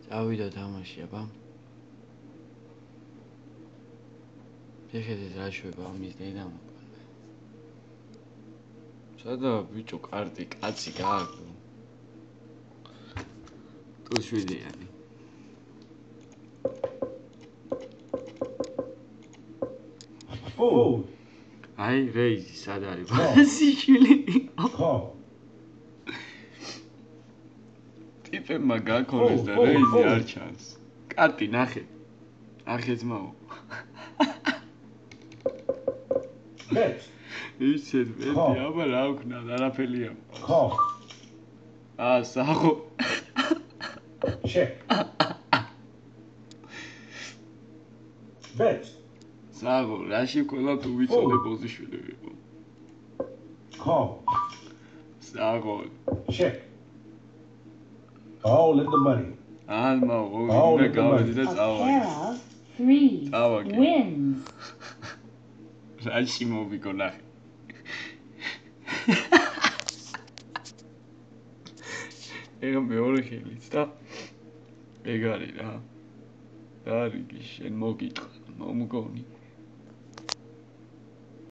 წავიდა თამაში, აბა. შეხედეთ რა შვება ამის დედამ. სადაა ბიჭო კარტი, კაცი გააქვს. თუ 7-იანი. Fold. აი, რეიზი სად არის? ბაზიშვილი. Call. ტიპებმა გაქონეს და რეიზი არ ჩანს. კარტი ნახე. ნახე ძმაო. Bet. იცით, მეტი, აბა რა ვქნა, არაფერია. Call. საღო. Check. Bet. საღო, რაში ყველა თუ ვიცოდე ბოზიშვილი ვიყო. Call. საღო. Check. All in the money. მაო, უნდა გავედი და წავაგე. 3 წავაგე. wins. რაში მოვიკო ნახე. ეგ მეორე ხელიც და ეგ არის რა. და არის შენ მოგიტყვა, მომგონი.